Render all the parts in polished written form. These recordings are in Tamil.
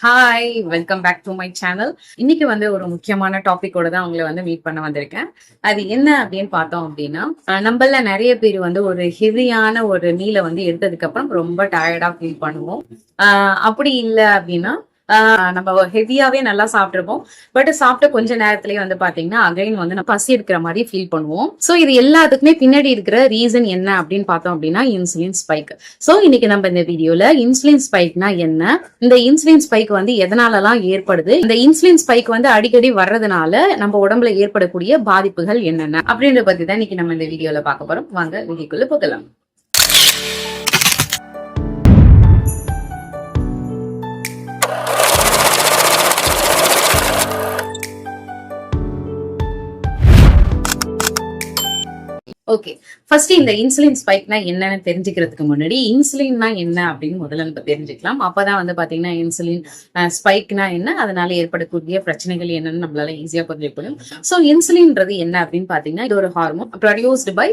Hi, welcome back to my channel. இன்னைக்கு வந்து ஒரு முக்கியமான டாபிக்கோட தான் உங்களை வந்து மீட் பண்ண வந்திருக்கேன். அது என்ன அப்படின்னு பார்த்தோம் அப்படின்னா, நம்மள நிறைய பேர் வந்து ஒரு ஹெவியான ஒரு மீலை வந்து எடுத்ததுக்கு அப்புறம் ரொம்ப டயர்டா ஃபீல் பண்ணுவோம். அப்படி இல்லை அப்படின்னா நம்ம ஹெவியாவே நல்லா சாப்பிட்டுருப்போம். பட் சாப்பிட்ட கொஞ்ச நேரத்திலேயே வந்து பாத்தீங்கன்னா அகைன் வந்து நம்ம பசி எடுக்கிற மாதிரி ஃபீல் பண்ணுவோம். சோ இது எல்லாத்துக்குமே பின்னாடி இருக்கிற ரீசன் என்ன அப்படின்னு பார்த்தோம் அப்படின்னா இன்சுலின் ஸ்பைக். சோ இன்னைக்கு நம்ம இந்த வீடியோல இன்சுலின் ஸ்பைக்னா என்ன, இந்த இன்சுலின் ஸ்பைக் வந்து எதனாலலாம் ஏற்படுது, இந்த இன்சுலின் ஸ்பைக் வந்து அடிக்கடி வர்றதுனால நம்ம உடம்புல ஏற்படக்கூடிய பாதிப்புகள் என்னென்ன அப்படின்றத பத்தி தான் இன்னைக்கு நம்ம இந்த வீடியோல பார்க்க போறோம். வாங்க வீடியோக்குள்ள போகலாம். ஓகே, ஃபர்ஸ்ட் இந்த இன்சுலின் ஸ்பைக்னா என்னன்னு தெரிஞ்சுக்கிறதுக்கு முன்னாடி இன்சுலின்னா என்ன அப்படின்னு முதல்ல நம்ம தெரிஞ்சுக்கலாம். அப்பதான் வந்து பாத்தீங்கன்னா இன்சுலின் ஸ்பைக்னா என்ன, அதனால ஏற்படக்கூடிய பிரச்சனைகள் என்னன்னு நம்மளால ஈஸியா புரிஞ்சுக்க முடியும். ஸோ இன்சுலின்ன்றது என்ன அப்படின்னு பாத்தீங்கன்னா இது ஒரு hormone produced by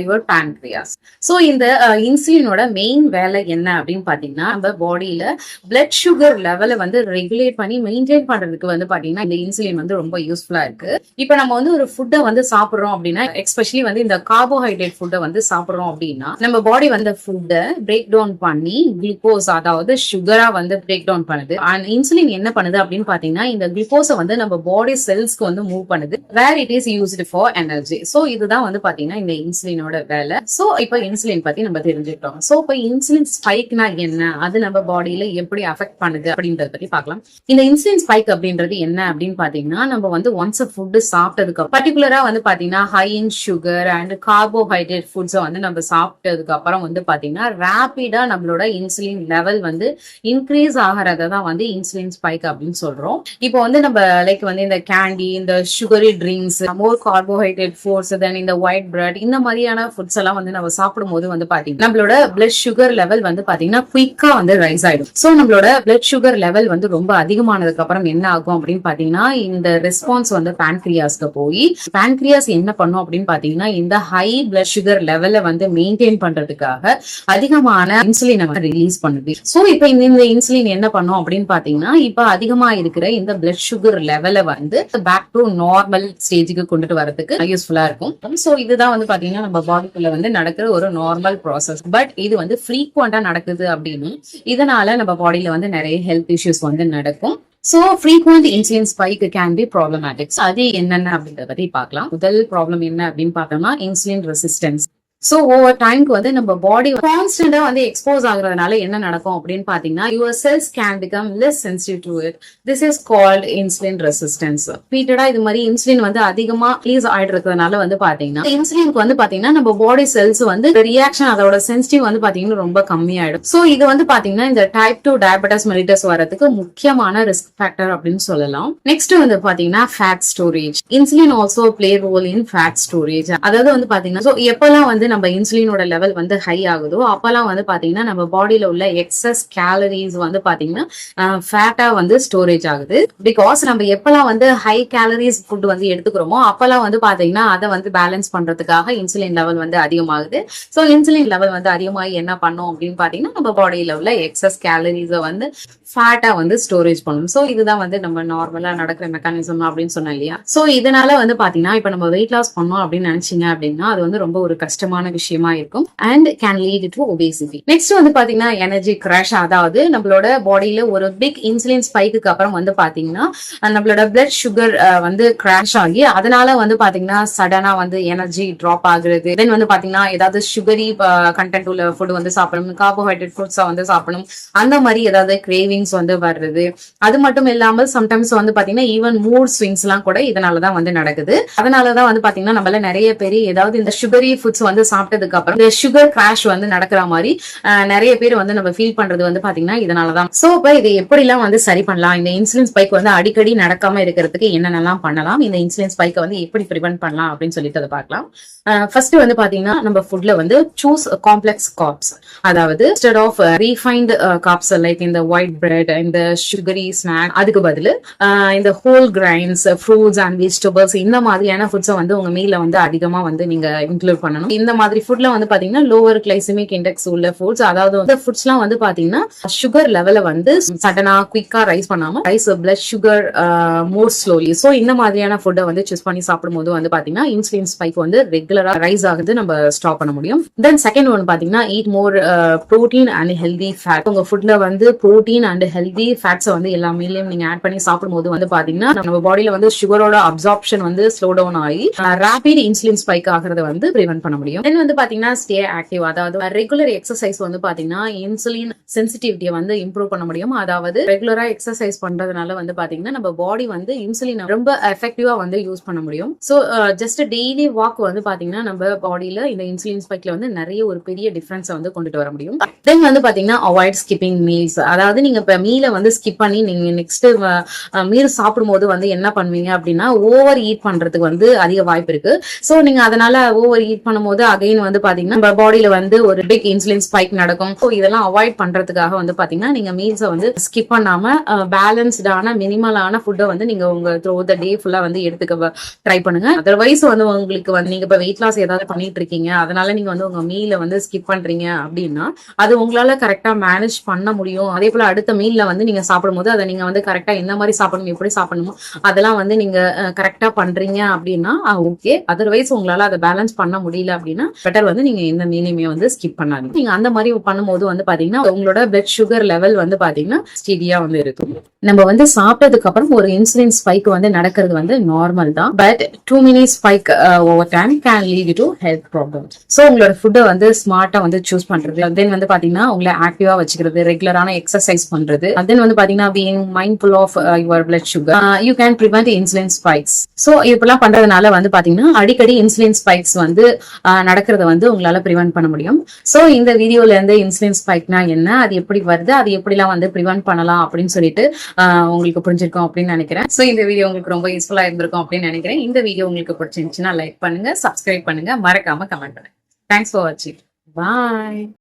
your pancreas. So இந்த இன்சுலினோட மெயின் வேலை என்ன அப்படின்னு பாத்தீங்கன்னா நம்ம பாடியில பிளட் சுகர் லெவலை வந்து ரெகுலேட் பண்ணி மெயின்டைன் பண்றதுக்கு வந்து பாத்தீங்கன்னா இந்த இன்சுலின் வந்து ரொம்ப யூஸ்ஃபுல்லா இருக்கு. இப்போ நம்ம வந்து ஒரு ஃபுட்டை வந்து சாப்பிடுறோம் அப்படின்னா, எஸ்பெஷலி வந்து இந்த கார்போஹைட்ரேட் ஃபுட்டை வந்து சாப்பிடுறோம் அப்படின்னா நம்ம பாடி வந்து ஃபுட்டை பிரேக் டவுன் பண்ணி குளுக்கோஸ், அதாவது சுகரா வந்து பிரேக் டவுன் பண்ணுது. அண்ட் இன்சுலின் என்ன பண்ணுது அப்படின்னு பாத்தீங்கன்னா இந்த குளுக்கோஸை வந்து நம்ம பாடி செல்ஸ்க்கு வந்து மூவ் பண்ணுது, where it is used for energy. So இதுதான் வந்து பாத்தீங்கன்னா இந்த இன்சுலினோட வேலை. சோ இப்ப இன்சுலின் பத்தி நம்ம தெரிஞ்சுக்கிட்டோம். சோ இப்ப இன்சுலின் ஸ்பைக்னா என்ன, அது நம்ம பாடியில எப்படி அஃபெக்ட் பண்ணுது அப்படின்றத பத்தி பார்க்கலாம். இந்த இன்சுலின் ஸ்பைக் அப்படின்றது என்ன அப்படின்னு பாத்தீங்கன்னா நம்ம வந்து ஒன்ஸ் ஃபுட் சாப்பிட்டதுக்கு பர்டிகுலரா வந்து பாத்தீங்கன்னா high in sugar and carbohydrate foods வந்து நம்ம சாப்பிட்டதுக்கு அப்புறம் வந்து பாத்தீங்கன்னா ரேபிடா நம்மளோட இன்சுலின் லெவல் வந்து இன்க்ரீஸ் ஆகிறத தான் வந்து இன்சுலின் ஸ்பைக் அப்படின்னு சொல்றோம். இப்போ வந்து நம்ம லைக் வந்து இந்த கேண்டி, இந்த சுகரி ட்ரிங்க்ஸ், மோர் கார்போஹைட்ரேட் ஃபுட்ஸ், தென் இந்த ஒயிட் பிரெட், இந்த மாதிரியான ஃபுட்ஸ் எல்லாம் வந்து நம்ம சாப்பிடும் போது வந்து பாத்தீங்கன்னா நம்மளோட பிளட் சுகர் லெவல் வந்து பாத்தீங்கன்னா குயிக்கா வந்து ரைஸ் ஆயிடும். சோ நம்மளோட பிளட் சுகர் லெவல் வந்து ரொம்ப அதிகமானதுக்கு அப்புறம் என்ன ஆகும் அப்படின்னு பாத்தீங்கன்னா இந்த ரெஸ்பான்ஸ் வந்து பான்கிரியாஸ்க்கு போய் பான்கிரியாஸ் என்ன பண்ணும் அப்படின்னு பாத்தீங்கன்னா இந்த ஹை பிளட் சுகர் லெவலை வந்து மெயின்டைன் பண்றதுக்காக அதிகமான இன்சுலினை வந்து ரிலீஸ் பண்ணுது. சோ இப்ப இந்த இன்சுலின் என்ன பண்ணும் அப்படின்னு பாத்தீங்கன்னா இப்ப அதிகமா இருக்கிற இந்த பிளட் சுகர் லெவலை வந்து பேக் டு நார்மல் ஸ்டேஜுக்கு கொண்டுட்டு வரதுக்கு யூஸ்ஃபுல்லா இருக்கும். சோ இதுதான் வந்து பாத்தீங்கன்னா நம்ம பாடிக்குள்ள வந்து நடக்கிற ஒரு நார்மல் ப்ராசஸ். பட் இது வந்து ஃப்ரீக்வெண்டா நடக்குது அப்படின்னு இதனால நம்ம பாடியில வந்து நிறைய ஹெல்த் இஷ்யூஸ் வந்து நடக்கும். So frequent insulin spike can be problematic. அது என்னென்ன அப்படின்றத பத்தி பார்க்கலாம். முதல் ப்ராப்ளம் என்ன அப்படின்னு பார்த்தோம்னா இன்சுலின் ரெசிஸ்டன்ஸ். சோ ஓவர் டைம்க்கு வந்து நம்ம பாடி கான்ஸ்டன்டா வந்து எக்ஸ்போஸ் ஆகுறதுனால என்ன நடக்கும் அப்படின்னு பாத்தீங்கன்னா your cells can become less sensitive to it. This is called insulin resistance. ரிப்பீட்டடா இது மாதிரி இன்சுலின் வந்து அதிகமா ரிலீஸ் ஆயிடுறதுனால வந்து பாத்தீங்கன்னா இன்சுலினுக்கு வந்து பாத்தீங்கன்னா நம்ம பாடி செல்ஸ் வந்து ரியாக்ஷன் அதோட சென்சிட்டிவ் வந்து பாத்தீங்கன்னா ரொம்ப கம்மியாயிடும். சோ இது வந்து பாத்தீங்கன்னா இந்த டைப் 2 டயபெட்டிஸ் மெலிட்டஸ் வரதுக்கு முக்கியமான ரிஸ்க் ஃபேக்டர் அப்படின்னு சொல்லலாம். நெக்ஸ்ட் வந்து பாத்தீங்கன்னா fat storage. Insulin also play role in fat storage. அதாவது வந்து பாத்தீங்கன்னா சோ எப்பெல்லாம் வந்து நம்ம இன்சுலினோட லெவல் வந்து ஹை ஆகுதோ அப்பெல்லாம் வந்து பாத்தீங்கன்னா நம்ம பாடியில உள்ள எக்ஸஸ் கேலரிஸ் வந்து பாத்தீங்கன்னா ஃபேட்டா வந்து ஸ்டோரேஜ் ஆகுது. பிகாஸ் நம்ம எப்பெல்லாம் வந்து ஹை கேலரிஸ் ஃபுட் வந்து எடுத்துக்கிறோமோ அப்பெல்லாம் வந்து பாத்தீங்கன்னா அதை வந்து பேலன்ஸ் பண்றதுக்காக இன்சுலின் லெவல் வந்து அதிகமாகுது. சோ இன்சுலின் லெவல் வந்து அதிகமாகி என்ன பண்ணும் அப்படின்னு பாத்தீங்கன்னா நம்ம பாடியில உள்ள எக்ஸஸ் கேலரிஸை வந்து ஃபேட்டா வந்து ஸ்டோரேஜ் பண்ணும். சோ இதுதான் வந்து நம்ம நார்மலா நடக்கிற மெக்கானிசம் அப்படின்னு சொன்னோம் இல்லையா. சோ இதனால வந்து பாத்தீங்கன்னா இப்ப நம்ம வெயிட் லாஸ் பண்ணோம் அப்படின்னு நினைச்சீங்க அப்படின்னா அது வந்து ரொம்ப ஒரு கஷ்டமான விஷயமா இருக்கும் and can lead to obesity. Next வந்து பாத்தீங்கன்னா எனர்ஜி கிராஷ். அதாவது நம்மளோட பாடியில ஒரு பிக் இன்சுலின் ஸ்பைக்கு அப்புறம் வந்து பாத்தீங்கன்னா நம்மளோட பிளட் சுகர் வந்து கிராஷ் ஆகி அதனால வந்து பாத்தீங்கன்னா சடனா வந்து எனர்ஜி டிராப் ஆகுறது. தென் வந்து பாத்தீங்கன்னா ஏதாவது சுகரி கண்டென்ட் உள்ள ஃபுட் வந்து சாப்பிடணும், கார்போஹைட்ரேட் ஃபுட்ஸா வந்து சாப்பிடணும், அந்த மாதிரி ஏதாவது கிரேவிங்ஸ் வந்து வர்றது. அது மட்டும் இல்லாமல் சம்டைம்ஸ் வந்து பாத்தீங்கன்னா ஈவன் மூட் ஸ்விங்ஸ் எல்லாம் கூட இதனாலதான் வந்து நடக்குது. அதனாலதான் வந்து பாத்தீங்கன்னா நம்மள நிறைய பேர் ஏதாவது இந்த சுகரி ஃபுட்ஸ் வந்து சாப்பிட்டதுக்கு அப்புறம் இந்த சுகர் கிராஷ் வந்து நடக்கிற மாதிரி நிறைய பேர் வந்து நம்ம ஃபீல் பண்றது வந்து பாத்தீங்கன்னா இதனாலதான். சோ இப்ப இதை எப்படி எல்லாம் வந்து சரி பண்ணலாம், இந்த இன்சுலின் ஸ்பைக் வந்து அடிக்கடி நடக்காம இருக்கிறதுக்கு என்னென்னலாம் பண்ணலாம், இந்த இன்சுலின் ஸ்பைக்கை வந்து எப்படி ப்ரிவென்ட் பண்ணலாம் அப்படின்னு சொல்லிட்டு அதை பார்க்கலாம். ஃபர்ஸ்ட் வந்து பாத்தீங்கன்னா நம்ம ஃபுட்ல வந்து சூஸ் காம்ப்ளெக்ஸ் கார்ப்ஸ். அதாவது instead of refined carbs like இந்த ஒயிட் பிரெட், இந்த சுகரி ஸ்நாக், அதுக்கு பதில் இந்த whole grains, fruits and vegetables, இந்த மாதிரியான ஃபுட்ஸை வந்து உங்க மீல்ல வந்து அதிகமா வந்து நீங்க இன்க்ளூட் பண்ணணும். இந்த மாதிரி ஃபுட்ல வந்து பாத்தீங்கன்னா லோவர் கிளைசமிக் இண்டெக்ஸ் உள்ள ஃபுட்ஸ், அதாவது வந்து ஃபுட்ஸ்லாம் வந்து பாத்தீங்கன்னா சுகர் லெவலை வந்து சடனா குயிக்கா ரைஸ் பண்ணாம ரைஸ் பிளட் சுகர் மோர் ஸ்லோலி. ஸோ இந்த மாதிரியான ஃபுட்டை வந்து சூஸ் பண்ணி சாப்பிடும்போது வந்து பாத்தீங்கன்னா இன்சுலின் ஸ்பைக் வந்து ரெகுலரா ரைஸ் ஆகுது நம்ம ஸ்டாப் பண்ண முடியும். தென் செகண்ட் ஒன் பாத்தீங்கன்னா eat more protein and healthy fat. உங்க ஃபுட்ல வந்து ப்ரோட்டீன் அண்ட் ஹெல்தி ஃபேட்ஸை வந்து எல்லா மீலையும் நீங்க ஆட் பண்ணி சாப்பிடும்போது வந்து பாத்தீங்கன்னா நம்ம பாடியில வந்து சுகரோட அப்சார்ப்ஷன் வந்து ஸ்லோ டவுன் ஆகி ரேபிட் இன்சுலின் ஸ்பைக் ஆகிறத வந்து பிரிவென்ட் பண்ண முடியும். தென் வந்து பாத்தீங்கன்னா ஸ்டே ஆக்டிவ், அதாவது ரெகுலர் எக்ஸசைஸ் வந்து பாத்தீங்கன்னா இன்சுலின் சென்சிட்டிவிட்டியை வந்து இம்ப்ரூவ் பண்ண முடியும். அதாவது ரெகுலரா எக்ஸசைஸ் பண்றதுனால வந்து பாத்தீங்கன்னா நம்ம பாடி வந்து இன்சுலின் ரொம்ப எஃபெக்டிவா வந்து யூஸ் பண்ண முடியும். ஸோ ஜஸ்ட் டெய்லி வாக் வந்து பாத்தீங்கன்னா நம்ம பாடியில இந்த இன்சுலின் ஸ்பைக்ல வந்து நிறைய ஒரு பெரிய டிஃபரன்ஸை வந்து கொண்டுட்டு வர முடியும். தென் வந்து பாத்தீங்கன்னா அவாய்ட் ஸ்கிப்பிங் மீல்ஸ், அதாவது நீங்க இப்ப மீலை வந்து ஸ்கிப் பண்ணி நீங்க நெக்ஸ்ட் மீல் சாப்பிடும்போது வந்து என்ன பண்ணுவீங்க அப்படின்னா ஓவர் ஈட் பண்றதுக்கு வந்து அதிக வாய்ப்பு இருக்கு. சோ நீங்க அதனால ஓவர் ஈட் பண்ணும்போது அகைன் வந்து பாத்தீங்கன்னா நம்ம பாடியில வந்து ஒரு பிக் இன்சுலின் ஸ்பைக் நடக்கும். ஸோ இதெல்லாம் அவாய்ட் பண்றதுக்காக வந்து பாத்தீங்கன்னா நீங்க மீல்ஸை வந்து ஸ்கிப் பண்ணாம பேலன்ஸ்டான மினிமலான ஃபுட்டை வந்து நீங்க உங்க த்ரூ த டே ஃபுல்லா வந்து எடுத்துக்க ட்ரை பண்ணுங்க. அதர்வைஸ் வந்து உங்களுக்கு வந்து நீங்க இப்ப வெயிட் லாஸ் ஏதாவது பண்ணிட்டு இருக்கீங்க, அதனால நீங்க வந்து உங்க மீலை வந்து ஸ்கிப் பண்றீங்க அப்படின்னா அது உங்களால கரெக்டா மேனேஜ் பண்ண முடியும். அதே போல அடுத்த மீல்ல வந்து நீங்க சாப்பிடும்போது அதை நீங்க வந்து கரெக்டா எந்த மாதிரி சாப்பிடணும், எப்படி சாப்பிடணுமோ அதெல்லாம் வந்து நீங்க கரெக்டா பண்றீங்க அப்படின்னா ஓகே. அதர்வைஸ் உங்களால அதை பேலன்ஸ் பண்ண முடியல அப்படின்னா பெட்டர் வந்து நீங்க எந்த மீலையுமே வந்து ஸ்கிப் பண்ணாதீங்க. நீங்க அந்த மாதிரி பண்ணும்போது வந்து பாத்தீங்கன்னா உங்களோட பிளட் சுகர் லெவல் வந்து பாத்தீங்கன்னா ஸ்டீடியா வந்து இருக்கும். நம்ம வந்து சாப்பிட்டதுக்கு அப்புறம் ஒரு இன்சுலின் ஸ்பைக் வந்து நடக்கிறது வந்து நார்மல் தான். But 2 minute spike over time can lead to health problem. So உங்களோட ஃபுட்டை வந்து ஸ்மார்ட்டா வந்து சூஸ் பண்றது, தென் வந்து பாத்தீங்கன்னா உங்களை ஆக்டிவா வச்சுக்கிறது, ரெகுலரான எக்ஸசைஸ் பண்றது, தென் வந்து பாத்தீங்கன்னா being mindful of your blood sugar, you can prevent insulin spikes. So இப்பெல்லாம் பண்றதுனால வந்து பாத்தீங்கன்னா அடிக்கடி இன்சுலின் ஸ்பைக்ஸ் வந்து நடக்கிறத வந்து உங்களால பிரிவென்ட் பண்ண முடியும். ஸோ இந்த வீடியோல இருந்து இன்சுலின் ஸ்பைக்னா என்ன, அது எப்படி வருது, அது எப்படிலாம் வந்து பிரிவென்ட் பண்ணலாம் அப்படின்னு சொல்லிட்டு உங்களுக்கு புரிஞ்சிருக்கும் அப்படின்னு நினைக்கிறேன். ஸோ இந்த வீடியோ உங்களுக்கு ரொம்ப யூஸ்ஃபுல்லா இருந்திருக்கும் அப்படின்னு நினைக்கிறேன். இந்த வீடியோ உங்களுக்கு பிடிச்சிருந்துச்சுன்னா லைக் பண்ணுங்க, சப்ஸ்கிரைப் பண்ணுங்க, மறக்காம கமெண்ட் பண்ணுங்க. தேங்க்ஸ் ஃபார் வாட்சிங். பாய்.